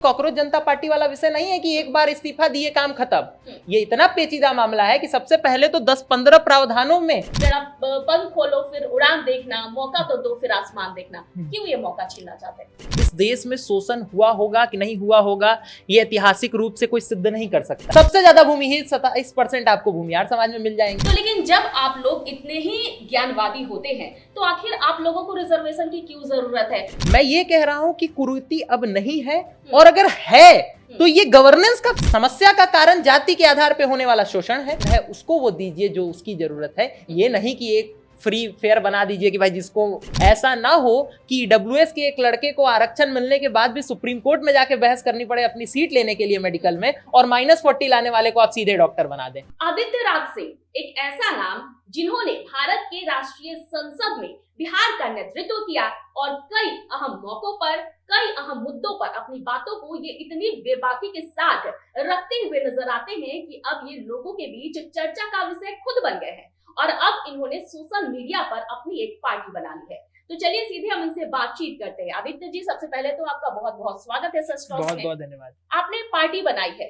कांग्रेस जनता party वाला विषय नहीं है कि एक बार इस्तीफा दिए काम खत्म। ये इतना पेचीदा मामला है कि सबसे पहले तो 10-15 प्रावधानों में जरा पंख खोलो फिर उड़ान देखना, मौका तो दो फिर आसमान देखना। क्यों ये मौका छीनना चाहते हैं? इस देश में शोषण हुआ होगा कि नहीं हुआ होगा ये ऐतिहासिक रूप से कोई सिद्ध नहीं कर सकता। सबसे ज्यादा भूमिहीन 27% आपको भूमिहार समाज में मिल जाएंगे। तो लेकिन जब आप लोग इतने ही ज्ञानवादी होते हैं तो आखिर आप लोगों को रिजर्वेशन की क्यों जरूरत है? मैं ये कह रहा हूँ कि कुरीति अब नहीं है, और अगर है तो ये गवर्नेंस का समस्या का कारण जाति के आधार पे होने वाला शोषण है उसको वो दीजिए जो उसकी जरूरत है। ये नहीं कि एक फ्री फेयर बना दीजिए कि भाई जिसको ऐसा ना हो कि ईडब्ल्यूएस के एक लड़के को आरक्षण मिलने के बाद भी सुप्रीम कोर्ट में जाके बहस करनी पड़े अपनी सीट लेने के लिए मेडिकल में, और -40 लाने वाले को आप सीधे डॉक्टर बना दें। आदित्य राज सिंह एक ऐसा नाम जिन्होंने भारत के राष्ट्रीय संसद में बिहार का नेतृत्व किया और कई अहम मौकों पर कई अहम मुद्दों पर अपनी बातों को ये इतनी बेबाकी के साथ रखते हुए नजर आते हैं कि अब ये लोगों के बीच चर्चा का विषय खुद बन गए हैं और अब इन्होंने सोशल मीडिया पर अपनी एक पार्टी बना ली है। तो चलिए सीधे हम इनसे बातचीत करते हैं। आदित्य जी, सबसे पहले तो आपका बहुत बहुत स्वागत है सर। बहुत बहुत धन्यवाद। आपने पार्टी बनाई है,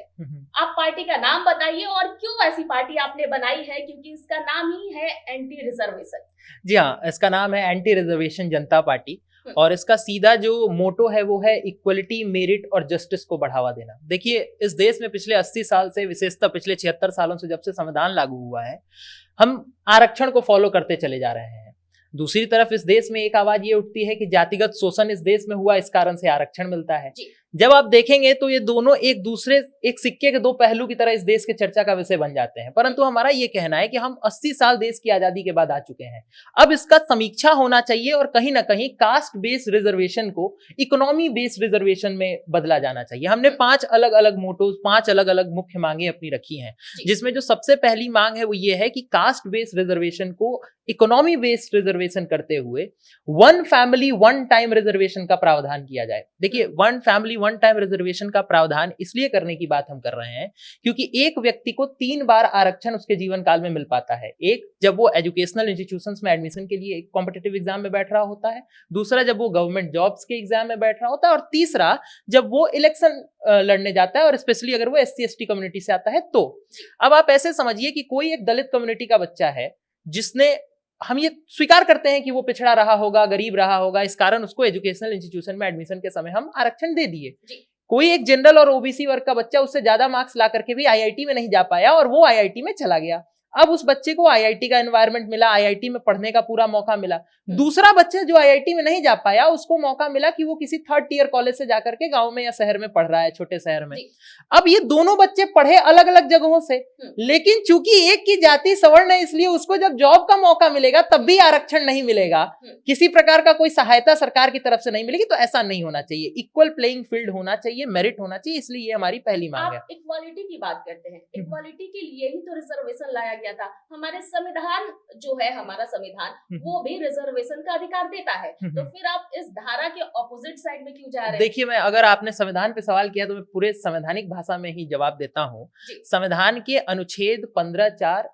आप पार्टी का नाम बताइए और क्यों ऐसी पार्टी आपने बनाई है? क्योंकि इसका नाम ही है एंटी रिजर्वेशन। जी हाँ, इसका नाम है एंटी रिजर्वेशन जनता पार्टी और इसका सीधा जो मोटो है वो है इक्वलिटी, मेरिट और जस्टिस को बढ़ावा देना। देखिए, इस देश में पिछले 80 साल से, विशेषतः पिछले 76 सालों से जब से संविधान लागू हुआ है, हम आरक्षण को फॉलो करते चले जा रहे हैं। दूसरी तरफ इस देश में एक आवाज ये उठती है कि जातिगत शोषण इस देश में हुआ, इस कारण से आरक्षण मिलता है। जब आप देखेंगे तो ये दोनों एक सिक्के के दो पहलू की तरह इस देश के चर्चा का विषय बन जाते हैं। परंतु हमारा ये कहना है कि हम 80 साल देश की आजादी के बाद आ चुके हैं। अब इसका समीक्षा होना चाहिए और कहीं ना कहीं कास्ट बेस्ड रिजर्वेशन को इकोनॉमी बेस्ड रिजर्वेशन में बदला जाना चाहिए। हमने 5 अलग अलग मोटोज, 5 अलग अलग मुख्य मांगे अपनी रखी हैं, जिसमें जो सबसे पहली मांग है वो ये है कि कास्ट बेस्ड रिजर्वेशन को इकोनॉमी बेस्ड रिजर्वेशन करते हुए 1 फैमिली 1 टाइम रिजर्वेशन का प्रावधान किया जाए। देखिए, 1 फैमिली 1 टाइम रिजर्वेशन का प्रावधान इसलिए करने की बात हम कर रहे हैं क्योंकि एक व्यक्ति को 3 बार आरक्षण उसके जीवन काल में मिल पाता है। एक, जब वो एजुकेशनल इंस्टीट्यूशंस में एडमिशन के लिए कॉम्पिटिटिव एग्जाम में बैठ रहा होता है। दूसरा, जब वो गवर्नमेंट जॉब्स के एग्जाम में बैठ रहा होता है। और तीसरा, जब वो इलेक्शन लड़ने जाता है, और स्पेशली अगर वो SC/ST कम्युनिटी से आता है तो। अब आप ऐसे समझिए कि कोई एक दलित कम्युनिटी का बच्चा है जिसने, हम ये स्वीकार करते हैं कि वो पिछड़ा रहा होगा, गरीब रहा होगा, इस कारण उसको एजुकेशनल इंस्टीट्यूशन में एडमिशन के समय हम आरक्षण दे दिए। कोई एक जनरल और ओबीसी वर्ग का बच्चा उससे ज्यादा मार्क्स ला करके भी IIT में नहीं जा पाया और वो IIT में चला गया। अब उस बच्चे को IIT का एनवायरनमेंट मिला, IIT में पढ़ने का पूरा मौका मिला। दूसरा बच्चा जो IIT में नहीं जा पाया, उसको मौका मिला कि वो किसी 3rd टियर कॉलेज से जाकर के गांव में या शहर में पढ़ रहा है, छोटे शहर में। अब ये दोनों बच्चे पढ़े अलग अलग जगहों से, लेकिन चूंकि एक की जाति सवर्ण है इसलिए उसको जब जॉब का मौका मिलेगा तब भी आरक्षण नहीं मिलेगा, किसी प्रकार का कोई सहायता सरकार की तरफ से नहीं मिलेगी। तो ऐसा नहीं होना चाहिए, इक्वल प्लेइंग फील्ड होना चाहिए, मेरिट होना चाहिए। इसलिए ये हमारी पहली मांग है। इक्वालिटी की बात करते हैं, इक्वालिटी के लिए ही तो रिजर्वेशन लाया गया था। हमारे संविधान जो है, हमारा संविधान वो भी रिजर्वेशन का अधिकार देता है। तो फिर आप इस धारा के ऑपोजिट साइड में क्यों जा रहे हैं? देखिए, मैं, अगर आपने संविधान पे सवाल किया तो मैं पूरे संवैधानिक भाषा में ही जवाब देता हूं। संविधान के अनुच्छेद 15(4),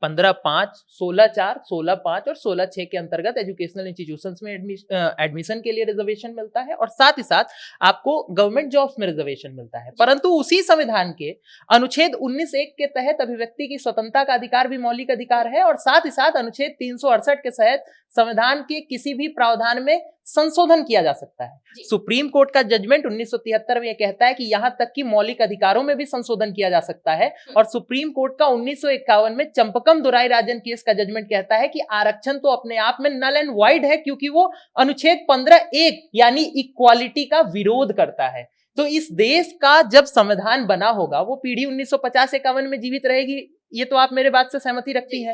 15(5), 16(4), 16(5) और 16(6) के अंतर्गत एजुकेशनल इंस्टीट्यूशंस में एडमिशन के लिए रिजर्वेशन मिलता है और साथ ही साथ आपको गवर्नमेंट जॉब्स में रिजर्वेशन मिलता है। परंतु उसी संविधान के अनुच्छेद 19(1) के तहत अभिव्यक्ति की स्वतंत्रता का अधिकार भी मौलिक अधिकार है और साथ ही साथ अनुच्छेद 368 के तहत संविधान के किसी भी प्रावधान में संशोधन किया जा सकता है। सुप्रीम कोर्ट का जजमेंट 1973 में यह कहता है कि यहां तक कि मौलिक अधिकारों में भी संशोधन किया जा सकता है। और सुप्रीम कोर्ट का 1951 में चंपकम दुराई राजन केस का जजमेंट कहता है कि आरक्षण तो अपने आप में नल एंड वाइड है क्योंकि वो अनुच्छेद 15(1) यानी इक्वालिटी का विरोध करता है। तो इस देश का जब संविधान बना होगा वो पीढ़ी 1950-51 में जीवित रहेगी, ये तो आप मेरे बात से सहमति रखती है।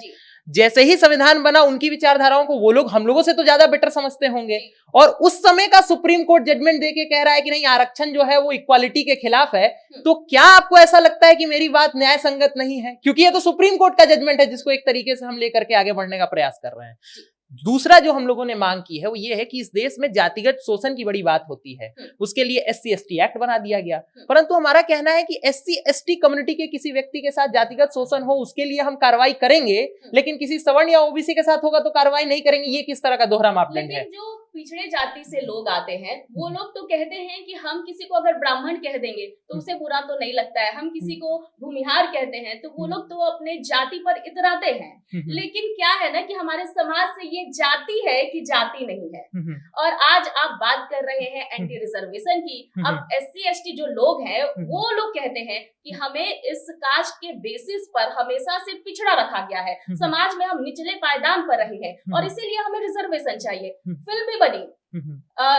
जैसे ही संविधान बना उनकी विचारधाराओं को वो लोग हम लोगों से तो ज्यादा बेटर समझते होंगे, और उस समय का सुप्रीम कोर्ट जजमेंट देके कह रहा है कि नहीं, आरक्षण जो है वो इक्वालिटी के खिलाफ है। तो क्या आपको ऐसा लगता है कि मेरी बात न्याय संगत नहीं है? क्योंकि ये तो सुप्रीम कोर्ट का जजमेंट है जिसको एक तरीके से हम लेकर के आगे बढ़ने का प्रयास कर रहे हैं। दूसरा जो हम लोगों ने मांग की है वो ये है कि इस देश में जातिगत शोषण की बड़ी बात होती है, उसके लिए SC/ST एक्ट बना दिया गया। परंतु हमारा कहना है कि SC/ST कम्युनिटी के किसी व्यक्ति के साथ जातिगत शोषण हो उसके लिए हम कार्रवाई करेंगे, लेकिन किसी सवर्ण या OBC के साथ होगा तो कार्रवाई नहीं करेंगे। ये किस तरह का दोहरा मापदंड है? जो पिछड़े जाति से लोग आते हैं वो लोग तो कहते हैं कि हम किसी को अगर ब्राह्मण कह देंगे तो उसे बुरा तो नहीं लगता है, हम किसी को भूमिहार कहते हैं तो वो लोग तो अपने जाति पर इतराते हैं। लेकिन क्या है ना कि हमारे समाज से ये जाति है कि जाति नहीं है। और आज आप बात कर रहे हैं एंटी रिजर्वेशन की, अब SC ST जो लोग हैं वो लोग कहते हैं कि हमें इस कास्ट के बेसिस पर हमेशा से पिछड़ा रखा गया है, समाज में हम निचले पायदान पर रहे हैं और इसीलिए हमें रिजर्वेशन चाहिए। फिल्म भी बनी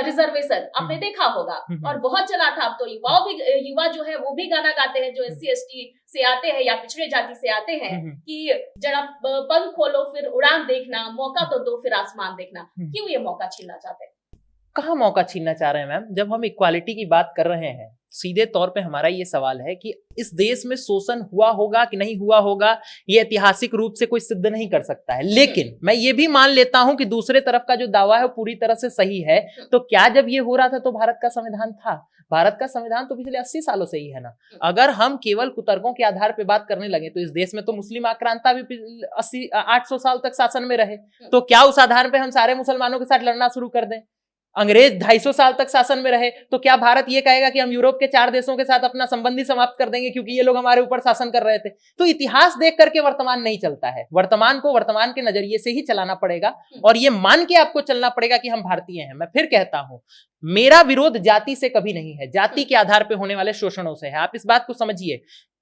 रिजर्वेशन, आपने देखा होगा और बहुत चला था। अब तो युवा जो है वो भी गाना गाते हैं जो SC ST से आते हैं या पिछड़े जाति से आते हैं कि जरा पंख खोलो फिर उड़ान देखना, मौका तो दो फिर आसमान देखना। क्यों ये मौका छीनना चाहते हैं? कहाँ मौका छीनना चाह रहे हैं मैम? जब हम इक्वालिटी की बात कर रहे हैं, सीधे तौर पे हमारा ये सवाल है कि इस देश में शोषण हुआ होगा कि नहीं हुआ होगा, ये ऐतिहासिक रूप से कोई सिद्ध नहीं कर सकता है। लेकिन मैं ये भी मान लेता हूं कि दूसरे तरफ का जो दावा है वो पूरी तरह से सही है। तो क्या जब ये हो रहा था तो भारत का संविधान था? भारत का संविधान तो पिछले 80 सालों से ही है ना। अगर हम केवल कुतर्कों के आधार पर बात करने लगे तो इस देश में तो मुस्लिम आक्रांता भी 800 साल तक शासन में रहे। तो क्या उस आधार पर हम सारे मुसलमानों के साथ लड़ना शुरू कर दें? अंग्रेज 250 साल तक शासन में रहे, तो क्या भारत ये कहेगा कि हम यूरोप के 4 देशों के साथ अपना संबंधी समाप्त कर देंगे क्योंकि ये लोग हमारे ऊपर शासन कर रहे थे? तो इतिहास देख करके वर्तमान नहीं चलता है, वर्तमान को वर्तमान के नजरिए से ही चलाना पड़ेगा और ये मान के आपको चलना पड़ेगा कि हम भारतीय हैं। मैं फिर कहता हूं, मेरा विरोध जाति से कभी नहीं है, जाति के आधार पर होने वाले शोषणों से है। आप इस बात को समझिए।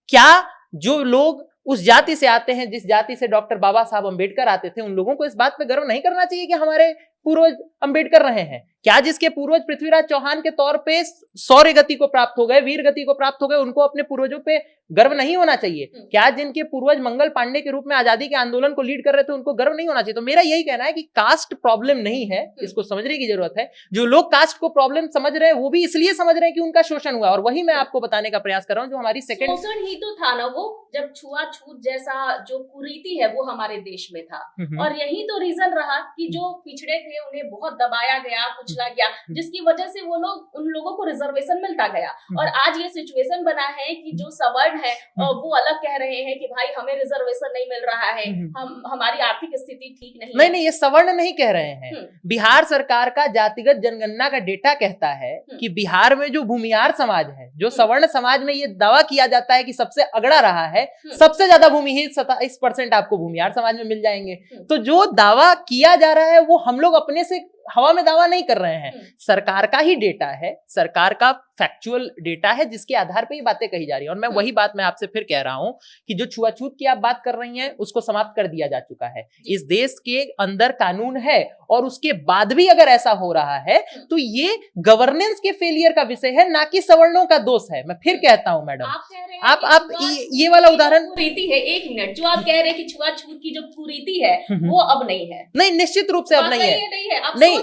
क्या जो लोग उस जाति से आते हैं जिस जाति से डॉक्टर बाबा साहब अंबेडकर आते थे, उन लोगों को इस बात पे गर्व नहीं करना चाहिए कि हमारे पूर्वज अंबेडकर रहे हैं? क्या जिसके पूर्वज पृथ्वीराज चौहान के तौर पे शौर्य गति को प्राप्त हो गए, वीर गति को प्राप्त हो गए, उनको अपने पूर्वजों पे गर्व नहीं होना चाहिए? क्या जिनके पूर्वज मंगल पांडे के रूप में आजादी के आंदोलन को लीड कर रहे थे उनको गर्व नहीं होना चाहिए? तो मेरा यही कहना है कि कास्ट प्रॉब्लम नहीं है, इसको समझने की जरूरत है। जो लोग कास्ट को प्रॉब्लम समझ रहे हैं वो भी इसलिए समझ रहे हैं कि उनका शोषण हुआ, और वही मैं आपको बताने का प्रयास कर रहा हूँ। जो हमारी सेकंड शोषण ही तो था ना वो, जब छुआछूत जैसा जो कुरीति है वो हमारे देश में था, और यही तो रीजन रहा कि जो पिछड़े थे उन्हें बहुत दबाया गया, कुचला गया, जिसकी वजह से वो लोग, उन लोगों को रिजर्वेशन मिलता गया। और आज ये सिचुएशन बना है कि जो सवर्ण है वो अलग कह रहे हैं कि भाई हमें रिजर्वेशन नहीं मिल रहा है, हमारी आर्थिक स्थिति ठीक नहीं। नहीं, ये सवर्ण नहीं कह रहे हैं। बिहार सरकार का जातिगत जनगणना का डेटा कहता है कि बिहार में जो भूमिहार समाज है, जो सवर्ण समाज में ये दावा किया जाता है कि सबसे अगड़ा रहा है, सबसे ज्यादा भूमिहीन 27% आपको भूमिहार समाज में मिल जाएंगे। तो जो दावा किया जा रहा है वो हम लोग अपने से हवा में दावा नहीं कर रहे हैं, सरकार का ही डेटा है, सरकार का फैक्चुअल डेटा है जिसके आधार पे ये बातें कही जा रही है। और मैं वही बात मैं आपसे फिर कह रहा हूं कि जो छुआछूत की आप बात कर रही हैं उसको समाप्त कर दिया जा चुका है। इस देश के अंदर कानून है और उसके बाद भी अगर ऐसा हो रहा है तो ये गवर्नेंस के फेलियर का विषय है, ना कि सवर्णों का दोष है। मैं फिर कहता हूं मैडम, आप ये वाला उदाहरण, कुरीति है, 1 मिनट, जो आप कह रहे हैं कि छुआछूत की जो कुरीति है वो अब नहीं है। नहीं, निश्चित रूप से अब नहीं है। नहीं,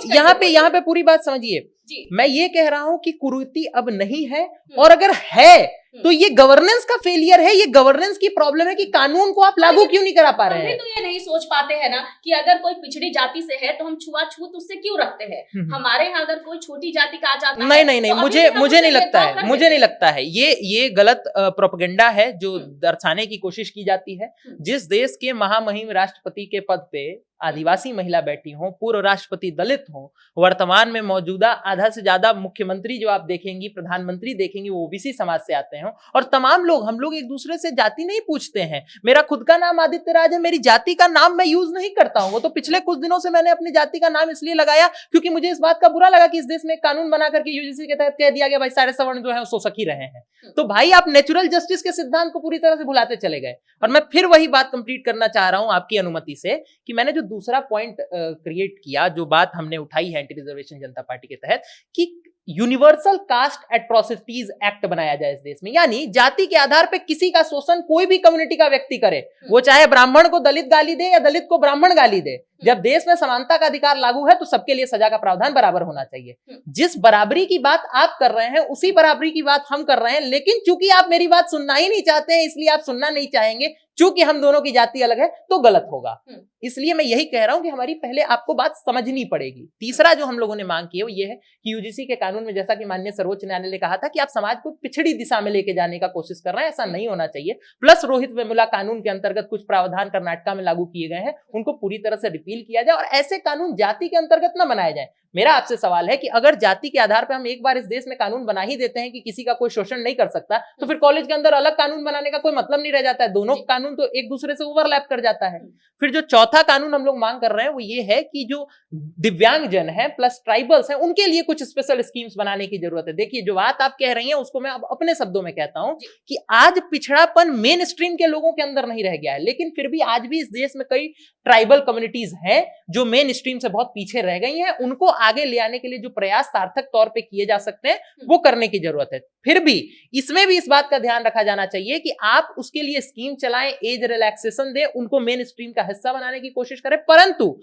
यहाँ पे पूरी बात समझिए। मैं ये कह रहा हूं कि कुरीति अब नहीं है, और अगर है तो ये गवर्नेंस का फेलियर है, ये गवर्नेंस की प्रॉब्लम है कि कानून को आप लागू क्यों नहीं करा पा रहे हैं। तो ये नहीं सोच पाते हैं ना कि अगर कोई पिछड़ी जाति से है तो हम छुआछूत उससे क्यों रखते हैं। हमारे यहाँ अगर कोई छोटी जाति का आ जाता है, नहीं, मुझे नहीं लगता है ये गलत प्रोपेगेंडा है जो दर्शाने की कोशिश की जाती है। जिस देश के महामहिम राष्ट्रपति के पद पे आदिवासी महिला बैठी हो, पूर्व राष्ट्रपति दलित हो, वर्तमान में मौजूदा आधा से ज्यादा मुख्यमंत्री जो आप देखेंगी, प्रधानमंत्री देखेंगे, वो ओबीसी समाज से आते हैं, और तमाम लोग, हम लोग एक दूसरे से जाति नहीं पूछते हैं। मेरा खुद का नाम आदित्य राज है, मेरी जाति का नाम मैं यूज नहीं करता हूं। वो तो पिछले कुछ दिनों से मैंने अपनी जाति का नाम इसलिए लगाया क्योंकि मुझे इस बात का बुरा लगा कि इस देश में एक कानून बना करके यूजीसी के तहत कह दिया गया भाई सारे सवर्ण जो है वो शोषक ही रहे हैं। तो भाई आप नेचुरल जस्टिस के सिद्धांत को पूरी तरह से भुलाते चले गए। और मैं फिर वही बात कंप्लीट करना चाह रहा हूं आपकी अनुमति से कि मैंने जो दूसरा पॉइंट क्रिएट किया, जो बात हमने उठाई है एंटी रिजर्वेशन जनता पार्टी के तहत, कि यूनिवर्सल कास्ट एट्रोसिटीज एक्ट बनाया जाए इस देश में, यानी जाति के आधार पर किसी का शोषण कोई भी कम्युनिटी का व्यक्ति करे, वो चाहे ब्राह्मण को दलित गाली दे या दलित को ब्राह्मण गाली दे, जब देश में समानता का अधिकार लागू है तो सबके लिए सजा का प्रावधान बराबर होना चाहिए। जिस बराबरी की बात आप कर रहे हैं उसी बराबरी की बात हम कर रहे हैं, लेकिन चूंकि आप मेरी बात सुनना ही नहीं चाहते हैं इसलिए आप सुनना नहीं चाहेंगे, चूंकि हम दोनों की जाति अलग है तो गलत होगा। इसलिए मैं यही कह रहा हूं कि हमारी पहले आपको बात समझनी पड़ेगी। तीसरा जो हम लोगों ने मांग की है वो ये है कि यूजीसी के कानून में, जैसा कि माननीय सर्वोच्च न्यायालय ने कहा था कि आप समाज को पिछड़ी दिशा में लेके जाने का कोशिश कर रहे हैं, ऐसा नहीं होना चाहिए। प्लस रोहित वेमुला कानून के अंतर्गत कुछ प्रावधान कर्नाटक में लागू किए गए हैं, उनको पूरी तरह से रिपील किया जाए और ऐसे कानून जाति के अंतर्गत न बनाए जाए। मेरा आपसे सवाल है कि अगर जाति के आधार पर हम एक बार इस देश में कानून बना ही देते हैं कि किसी का कोई शोषण नहीं कर सकता, तो फिर कॉलेज के अंदर अलग कानून बनाने का कोई मतलब नहीं रह जाता है। दोनों कानून तो एक दूसरे से ओवरलैप कर जाता है। फिर जो चौथा कानून हम लोग मांग कर रहे हैं वो ये है कि जो दिव्यांगजन है प्लस ट्राइबल्स हैं उनके लिए कुछ स्पेशल स्कीम्स बनाने की जरूरत है। देखिए, जो बात आप कह रही हैं उसको मैं अब अपने शब्दों में कहता हूं कि आज पिछड़ापन मेन स्ट्रीम के लोगों के अंदर नहीं रह गया है, लेकिन फिर भी आज भी इस देश में कई ट्राइबल कम्युनिटीज हैं जो मेन स्ट्रीम से बहुत पीछे रह गई हैं। उनको आगे ले आने के लिए जो प्रयास सार्थक तौर पे किए जा सकते हैं वो करने की जरूरत है। फिर भी इसमें भी इस बात का ध्यान रखा जाना चाहिए कि आप उसके लिए स्कीम चलाएं, एज रिलैक्सेशन दें, उनको मेन स्ट्रीम का हिस्सा बनाने की कोशिश करें, परंतु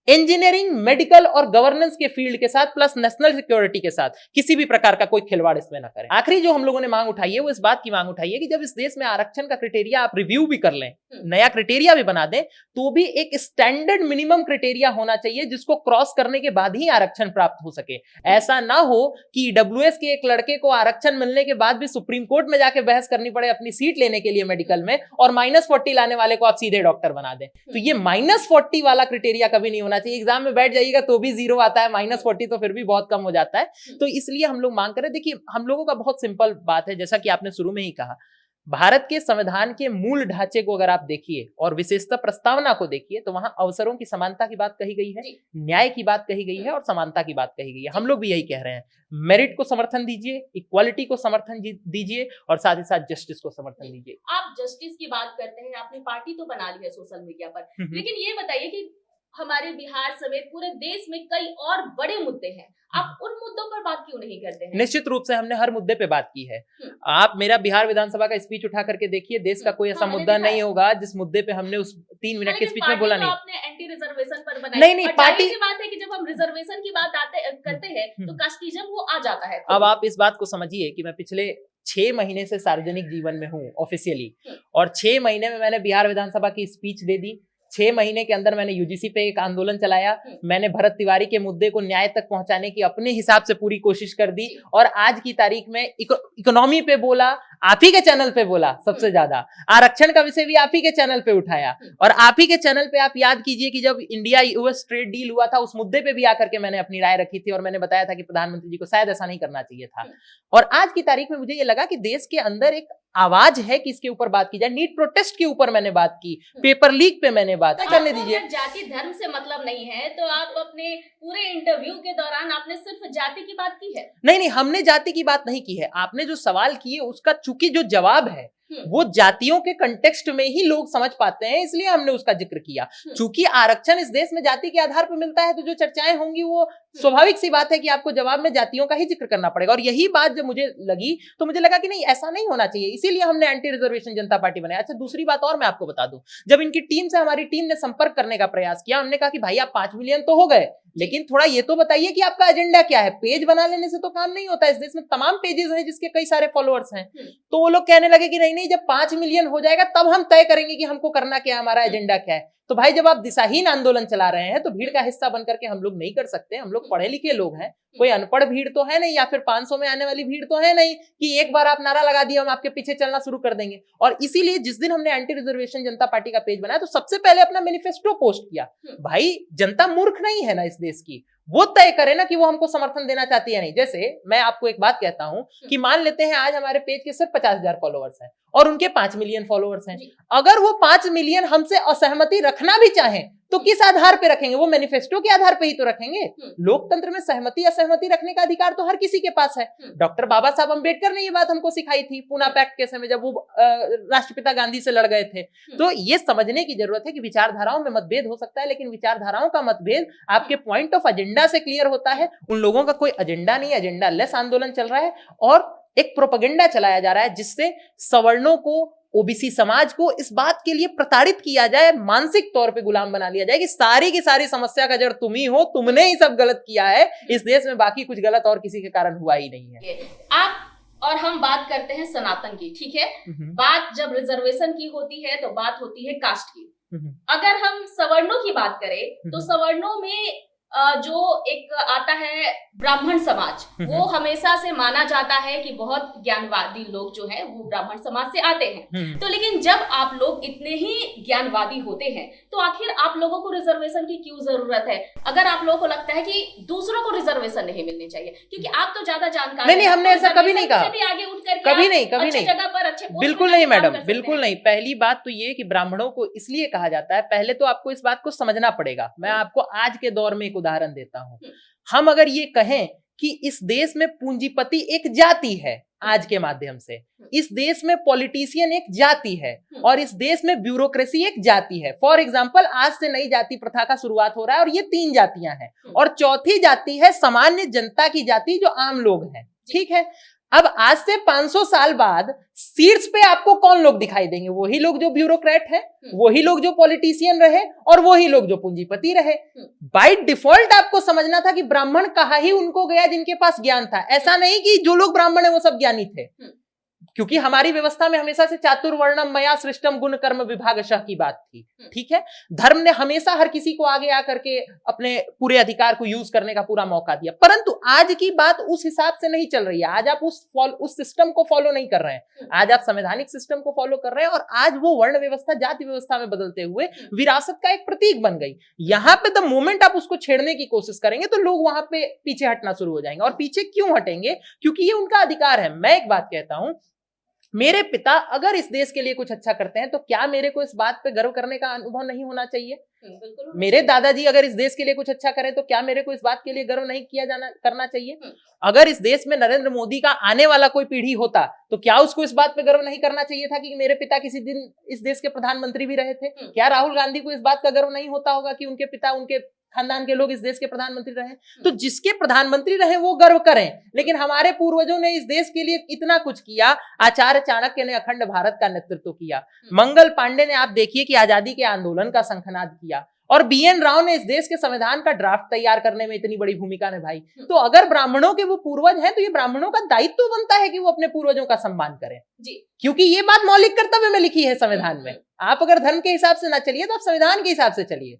इंजीनियरिंग, मेडिकल और गवर्नेंस के फील्ड के साथ प्लस नेशनल सिक्योरिटी के साथ किसी भी प्रकार का कोई खिलवाड़ इसमें ना करें। आखिरी जो हम लोगों ने मांग उठाई है वो इस बात की मांग उठाई है कि जब इस देश में आरक्षण का क्राइटेरिया आप रिव्यू भी कर लें, नया क्राइटेरिया भी बना दें, तो भी एक स्टैंडर्ड मिनिमम क्राइटेरिया होना चाहिए जिसको क्रॉस करने के बाद ही आरक्षण प्राप्त हो सके। ऐसा ना हो कि ईडब्ल्यूएस के एक लड़के को आरक्षण मिलने के बाद भी सुप्रीम कोर्ट में जाके बहस करनी पड़े अपनी सीट लेने के लिए मेडिकल में, और -40 लाने वाले को आप सीधे डॉक्टर बना दें। तो ये -40 वाला क्राइटेरिया कभी नहीं होना चाहिए। एग्जाम में बैठ जाइएगा तो भी 0 आता है, -40 तो फिर भी बहुत कम हो जाता है। तो इसलिए हम लोग मांग करें। देखिए, हम लोगों का बहुत सिंपल बात है, जैसा कि आपने शुरू में ही कहा, भारत के संविधान के मूल ढांचे को अगर आप देखिए और विशेषता प्रस्तावना को देखिए तो वहां अवसरों की समानता की बात कही गई है, न्याय की बात कही गई है और समानता की बात कही गई है। हम लोग भी यही कह रहे हैं, मेरिट को समर्थन दीजिए, इक्वालिटी को समर्थन दीजिए और साथ ही साथ जस्टिस को समर्थन दीजिए। आप जस्टिस की बात करते हैं, आपने पार्टी तो बना ली है सोशल मीडिया पर, लेकिन ये बताइए कि हमारे बिहार समेत पूरे देश में कई और बड़े मुद्दे हैं, आप उन मुद्दों पर बात क्यों नहीं करते हैं? निश्चित रूप से हमने हर मुद्दे पे बात की है। आप मेरा बिहार विधानसभा का स्पीच उठा करके देखिए, देश का कोई ऐसा मुद्दा नहीं होगा जिस मुद्दे पे हमने उस 3 मिनट के स्पीच में बोला नहीं। आपने एंटी रिजर्वेशन पर बनाई। नहीं, पार्टी की बात है कि जब हम रिजर्वेशन की बात करते हैं तो कास्टिज्म वो आ जाता है। अब आप इस बात को समझिए कि मैं पिछले 6 महीने से सार्वजनिक जीवन में हूँ ऑफिशियली, और 6 महीने में मैंने बिहार विधानसभा की स्पीच दे दी। 6 महीने के अंदर मैंने यूजीसी पे एक आंदोलन चलाया, मैंने भरत तिवारी के मुद्दे को न्याय तक पहुंचाने की अपने हिसाब से पूरी कोशिश कर दी, और आज की तारीख में इकोनॉमी पे बोला, आप ही के चैनल पे बोला, सबसे ज्यादा आरक्षण का विषय भी आप ही के चैनल पे उठाया, और आप ही के चैनल पे आप याद कीजिए कि जब इंडिया यूएस ट्रेड डील हुआ था उस मुद्दे पे भी आकर के मैंने अपनी राय रखी थी और मैंने बताया था कि प्रधानमंत्री जी को शायद ऐसा नहीं करना चाहिए था। और आज की तारीख में मुझे ये लगा कि देश के अंदर एक आवाज है कि इसके ऊपर बात की जाए। नीट प्रोटेस्ट के ऊपर मैंने बात की, पेपर लीक पे मैंने बात की। करने दीजिए। जाति धर्म से मतलब नहीं है तो आप अपने पूरे इंटरव्यू के दौरान आपने सिर्फ जाति की बात की है? नहीं, हमने जाति की बात नहीं की है। आपने जो सवाल किए उसका चूंकि जो जवाब है वो जातियों के कंटेक्स्ट में ही लोग समझ पाते हैं, इसलिए हमने उसका जिक्र किया। चूंकि आरक्षण इस देश में जाति के आधार पर मिलता है तो जो चर्चाएं होंगी वो स्वाभाविक सी बात है कि आपको जवाब में जातियों का ही जिक्र करना पड़ेगा। और यही बात जब मुझे लगी तो मुझे लगा कि नहीं, ऐसा नहीं होना चाहिए, इसीलिए हमने एंटी रिजर्वेशन जनता पार्टी बनाया। अच्छा, दूसरी बात और मैं आपको बता दूं, जब इनकी टीम से हमारी टीम ने संपर्क करने का प्रयास किया, हमने कहा कि भाई आप 5 मिलियन तो हो गए, लेकिन थोड़ा ये तो बताइए कि आपका एजेंडा क्या है। पेज बना लेने से तो काम नहीं होता, इस देश में तमाम पेजेस हैं जिसके कई सारे फॉलोअर्स हैं। तो वो लोग कहने लगे कि नहीं, जब 5 मिलियन हो जाएगा तब हम तय करेंगे कि हमको करना क्या है, हमारा एजेंडा क्या है। तो भाई, जब आप दिशाहीन आंदोलन चला रहे हैं तो भीड़ का हिस्सा बनकर के हम लोग नहीं कर सकते। हम लोग पढ़े लिखे लोग हैं, कोई अनपढ़ भीड़ तो है नहीं, या फिर 500 में आने वाली भीड़ तो है नहीं कि एक बार आप नारा लगा दिया हम आपके पीछे चलना शुरू कर देंगे। और इसीलिए जिस दिन हमने एंटी रिजर्वेशन जनता पार्टी का पेज बनाया तो सबसे पहले अपना मैनिफेस्टो पोस्ट किया। भाई, जनता मूर्ख नहीं है ना इस देश की, वो तय करे ना कि वो हमको समर्थन देना चाहती है नहीं। जैसे मैं आपको एक बात कहता हूं कि मान लेते हैं आज हमारे पेज के सिर्फ 50,000 फॉलोअर्स हैं और उनके 5 मिलियन फॉलोअर्स हैं। अगर वो 5 मिलियन हमसे असहमति रखना भी चाहें तो किस आधार पे रखेंगे? वो मैनिफेस्टो के आधार पे ही तो रखेंगे। लोकतंत्र में सहमति असहमति रखने का अधिकार तो हर किसी के पास है। डॉक्टर बाबा साहब अम्बेडकर ने ये बात हमको सिखाई थी पूना पैक्ट के समय, जब वो राष्ट्रपिता गांधी से लड़ गए थे। तो ये समझने की जरूरत है कि विचारधाराओं में मतभेद हो सकता है, लेकिन विचारधाराओं का मतभेद आपके पॉइंट ऑफ एजेंडा से क्लियर होता है। उन लोगों का कोई एजेंडा नहीं, एजेंडा लेस आंदोलन चल रहा है और एक प्रोपेगेंडा चलाया जा रहा है जिससे सवर्णों को, ओबीसी समाज को इस बात के लिए प्रताड़ित किया जाए, मानसिक तौर पे गुलाम बना लिया जाए कि सारी की सारी समस्या का जड़ तुम ही हो, तुमने ही सब गलत किया है, इस देश में बाकी कुछ गलत और किसी के कारण हुआ ही नहीं है। आप और हम बात करते हैं सनातन की, ठीक है। बात जब रिजर्वेशन की होती है तो बात होती है कास्ट की। अगर हम सवर्णों की बात करें तो सवर्णों में जो एक आता है ब्राह्मण समाज, वो हमेशा से माना जाता है कि बहुत ज्ञानवादी लोग जो है वो ब्राह्मण समाज से आते हैं। तो लेकिन जब आप लोग इतने ही ज्ञानवादी होते हैं तो आखिर आप लोगों को रिजर्वेशन की क्यों जरूरत है? अगर आप लोगों को लगता है कि दूसरों को रिजर्वेशन नहीं मिलनी चाहिए, क्योंकि आप तो ज्यादा जानकार नहीं, हमने ऐसा कभी नहीं कहा, भी आगे उठकर कभी नहीं, अच्छी जगह पर अच्छे बिल्कुल नहीं मैडम, बिल्कुल नहीं। पहली बात तो ये कि ब्राह्मणों को इसलिए कहा जाता है, पहले तो आपको इस बात को समझना पड़ेगा। मैं आपको आज के दौर में एक उदाहरण देता हूं। हम अगर ये कहें कि इस देश में पूंजीपति एक जाति है, आज के माध्यम से इस देश में पॉलिटिशियन एक जाति है और इस देश में ब्यूरोक्रेसी एक जाति है। फॉर एग्जांपल, आज से नई जाति प्रथा का शुरुआत हो रहा है और ये 3 जातियां हैं और चौथी जाति है सामान्य जनता की जाति, जो आम लोग हैं। ठीक है, अब आज से 500 साल बाद सीट्स पे आपको कौन लोग दिखाई देंगे? वही लोग जो ब्यूरोक्रेट हैं, वही लोग जो पॉलिटिशियन रहे और वही लोग जो पूंजीपति रहे। बाय डिफॉल्ट आपको समझना था कि ब्राह्मण कहा ही उनको गया जिनके पास ज्ञान था। ऐसा नहीं कि जो लोग ब्राह्मण है वो सब ज्ञानी थे, क्योंकि हमारी व्यवस्था में हमेशा से चातुर्वर्णम मया सृष्टम गुण कर्म विभागशः की बात थी। ठीक है, धर्म ने हमेशा हर किसी को आगे आकर के अपने पूरे अधिकार को यूज करने का पूरा मौका दिया, परंतु आज की बात उस हिसाब से नहीं चल रही है। आज आप उस सिस्टम को फॉलो नहीं कर रहे हैं, आज आप संवैधानिक सिस्टम को फॉलो कर रहे हैं और आज वो वर्ण व्यवस्था जाति व्यवस्था में बदलते हुए विरासत का एक प्रतीक बन गई। यहां पे द मोमेंट आप उसको छेड़ने की कोशिश करेंगे तो लोग वहां पे पीछे हटना शुरू हो जाएंगे। और पीछे क्यों हटेंगे? क्योंकि ये उनका अधिकार है। मैं एक बात कहता हूं, मेरे पिता अगर इस देश के लिए कुछ अच्छा करते हैं तो क्या मेरे को इस बात पे गर्व करने का अनुभव नहीं होना चाहिए? मेरे दादाजी अगर इस देश के लिए कुछ अच्छा करें तो क्या मेरे को इस बात के लिए गर्व नहीं करना चाहिए? अगर इस देश में नरेंद्र मोदी का आने वाला कोई पीढ़ी होता तो क्या उसको इस बात पे गर्व नहीं करना चाहिए था कि मेरे पिता किसी दिन इस देश के प्रधानमंत्री भी रहे थे? क्या राहुल गांधी को इस बात का गर्व नहीं होता होगा कि उनके पिता, उनके खानदान के लोग इस देश के प्रधानमंत्री रहे? तो जिसके प्रधानमंत्री रहे वो गर्व करें, लेकिन हमारे पूर्वजों ने इस देश के लिए इतना कुछ किया। आचार्य चाणक्य ने अखंड भारत का नेतृत्व किया, मंगल पांडे ने आप देखिए कि आजादी के आंदोलन का शंखनाद किया, और BN राव ने इस देश के संविधान का ड्राफ्ट तैयार करने में इतनी बड़ी भूमिका निभाई। तो अगर ब्राह्मणों के वो पूर्वज हैं तो ये ब्राह्मणों का दायित्व बनता है कि वो अपने पूर्वजों का सम्मान करें जी, क्योंकि ये बात मौलिक कर्तव्य में लिखी है संविधान में। आप अगर धर्म के हिसाब से ना चलिए तो आप संविधान के हिसाब से चलिए।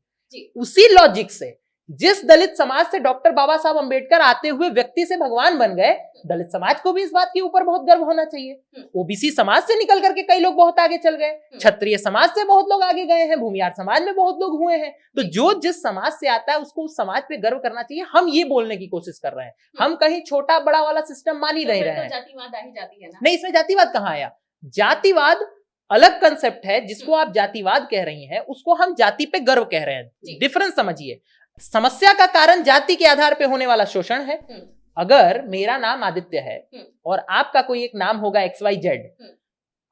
उसी लॉजिक से जिस दलित समाज से डॉक्टर बाबा साहब अंबेडकर आते हुए व्यक्ति से भगवान बन गए, दलित समाज को भी इस बात के ऊपर बहुत गर्व होना चाहिए। OBC समाज से निकल करके कई लोग बहुत आगे चल गए, क्षत्रिय समाज से बहुत लोग आगे गए हैं, भूमिहार समाज में बहुत लोग हुए हैं। तो जो जिस समाज से आता है उसको उस समाज पे गर्व करना चाहिए। हम ये बोलने की कोशिश कर रहे हैं, हम कहीं छोटा बड़ा वाला सिस्टम मान ही नहीं रहे हैं। जातिवाद आ ही जाती है ना? नहीं, इसमें जातिवाद कहाँ आया? जातिवाद अलग कंसेप्ट है। जिसको आप जातिवाद कह रही हैं उसको हम जाति पे गर्व कह रहे हैं। डिफरेंस समझिए। समस्या का कारण जाति के आधार पे होने वाला शोषण है। अगर मेरा नाम आदित्य है और आपका कोई एक नाम होगा XYZ,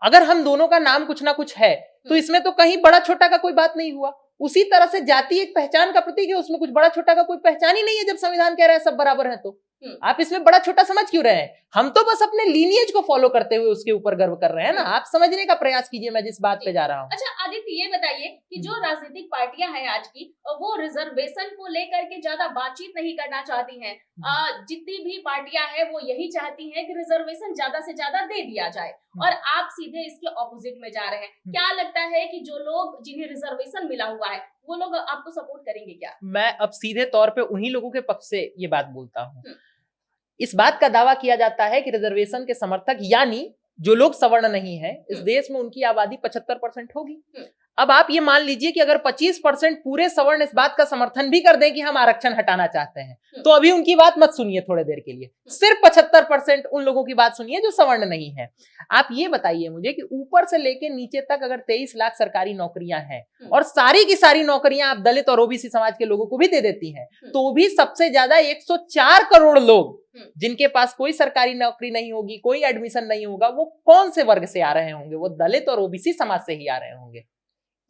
अगर हम दोनों का नाम कुछ ना कुछ है तो इसमें तो कहीं बड़ा छोटा का कोई बात नहीं हुआ। उसी तरह से जाति एक पहचान का प्रतीक है, उसमें कुछ बड़ा छोटा का कोई पहचान ही नहीं है। जब संविधान कह रहा है सब बराबर है तो आप इसमें बड़ा छोटा समझ क्यों रहे हैं? हम तो बस अपने लीनिएज को फॉलो करते हुए उसके ऊपर गर्व कर रहे हैं ना। आप समझने का प्रयास कीजिए मैं जिस बात पे जा रहा हूँ। अच्छा आदित्य, ये बताइए कि जो राजनीतिक पार्टियां हैं आज की, वो रिजर्वेशन को लेकर के ज्यादा बातचीत नहीं करना चाहती हैं। जितनी भी पार्टियां हैं वो यही चाहती हैं कि रिजर्वेशन ज्यादा से ज्यादा दे दिया जाए, और आप सीधे इसके ऑपोजिट में जा रहे हैं। क्या लगता है कि जो लोग जिन्हें रिजर्वेशन मिला हुआ है वो लोग आपको सपोर्ट करेंगे क्या? मैं अब सीधे तौर पे उन्हीं लोगों के पक्ष से ये बात बोलता हूँ। इस बात का दावा किया जाता है कि रिजर्वेशन के समर्थक यानी जो लोग सवर्ण नहीं है इस देश में उनकी आबादी 75% होगी। अब आप ये मान लीजिए कि अगर 25% पूरे सवर्ण इस बात का समर्थन भी कर दें कि हम आरक्षण हटाना चाहते हैं, तो अभी उनकी बात मत सुनिए थोड़े देर के लिए। सिर्फ 75% उन लोगों की बात सुनिए जो सवर्ण नहीं है। आप ये बताइए मुझे कि ऊपर से लेके नीचे तक अगर 23 लाख सरकारी नौकरियां हैं और सारी की सारी नौकरियां आप दलित और OBC समाज के लोगों को भी दे देती हैं, तो भी सबसे ज्यादा 104 करोड़ लोग जिनके पास कोई सरकारी नौकरी नहीं होगी, कोई एडमिशन नहीं होगा, वो कौन से वर्ग से आ रहे होंगे? वो दलित और OBC समाज से ही आ रहे होंगे।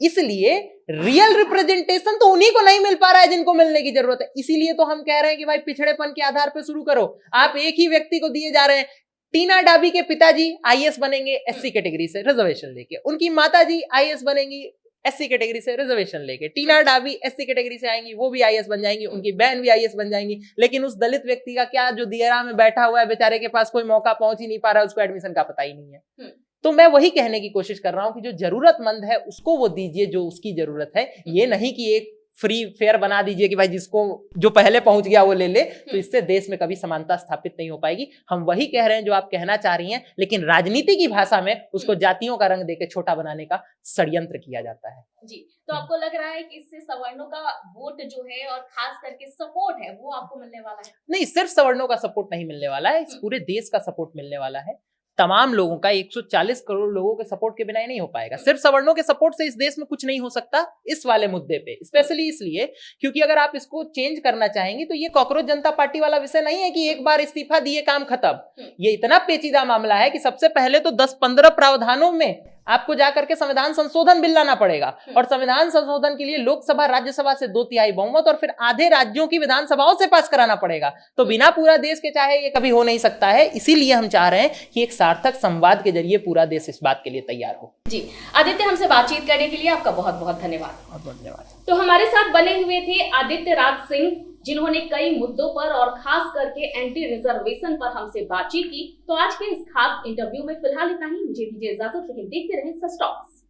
इसलिए रियल रिप्रेजेंटेशन तो उन्हीं को नहीं मिल पा रहा है जिनको मिलने की जरूरत है। इसीलिए तो हम कह रहे हैं कि भाई पिछड़ेपन के आधार पर शुरू करो। आप एक ही व्यक्ति को दिए जा रहे हैं। टीना डाबी के पिताजी IAS बनेंगे SC कैटेगरी से रिजर्वेशन लेके, उनकी माताजी IAS बनेंगी SC कैटेगरी से रिजर्वेशन लेके। टीना डाबी SC कैटेगरी से आएंगी, वो भी IAS बन जाएंगी, उनकी बहन भी IAS बन जाएंगी। लेकिन उस दलित व्यक्ति का क्या, जो दियरा में बैठा हुआ है बेचारे के पास कोई मौका पहुंच ही नहीं पा रहा, उसको एडमिशन का पता ही नहीं है। तो मैं वही कहने की कोशिश कर रहा हूं कि जो जरूरतमंद है उसको वो दीजिए जो उसकी जरूरत है। ये नहीं कि एक फ्री फेयर बना दीजिए कि भाई जिसको जो पहले पहुंच गया वो ले ले, तो इससे देश में कभी समानता स्थापित नहीं हो पाएगी। हम वही कह रहे हैं जो आप कहना चाह रही हैं, लेकिन राजनीति की भाषा में उसको जातियों का रंग देके छोटा बनाने का षड्यंत्र किया जाता है। जी, तो आपको लग रहा है कि इससे सवर्णों का वोट जो है और खास करके सपोर्ट है वो आपको मिलने वाला है? नहीं, सिर्फ सवर्णों का सपोर्ट नहीं मिलने वाला है, इस पूरे देश का सपोर्ट मिलने वाला है। तमाम लोगों का, 140 करोड़ लोगों के सपोर्ट के बिना ही नहीं हो पाएगा। सिर्फ सवर्णों के सपोर्ट से इस देश में कुछ नहीं हो सकता इस वाले मुद्दे पे, स्पेशली इसलिए क्योंकि अगर आप इसको चेंज करना चाहेंगे तो ये कॉकरोच जनता पार्टी वाला विषय नहीं है कि एक बार इस्तीफा दिए काम खत्म। ये इतना पेचीदा मामला है कि सबसे पहले तो 10-15 प्रावधानों में आपको जाकर के संविधान संशोधन बिल लाना पड़ेगा, और संविधान संशोधन के लिए लोकसभा राज्यसभा से 2/3 बहुमत और फिर आधे राज्यों की विधानसभाओं से पास कराना पड़ेगा। तो बिना पूरा देश के चाहे ये कभी हो नहीं सकता है। इसीलिए हम चाह रहे हैं कि एक सार्थक संवाद के जरिए पूरा देश इस बात के लिए तैयार हो। जी आदित्य, हमसे बातचीत करने के लिए आपका बहुत बहुत धन्यवाद। बहुत बहुत धन्यवाद। तो हमारे साथ बने हुए थे आदित्य राज सिंह, जिन्होंने कई मुद्दों पर और खास करके एंटी रिजर्वेशन पर हमसे बातचीत की। तो आज के इस खास इंटरव्यू में फिलहाल इतना ही। मुझे दीजिए इजाजत, लेकिन देखते रहें सच टॉक्स।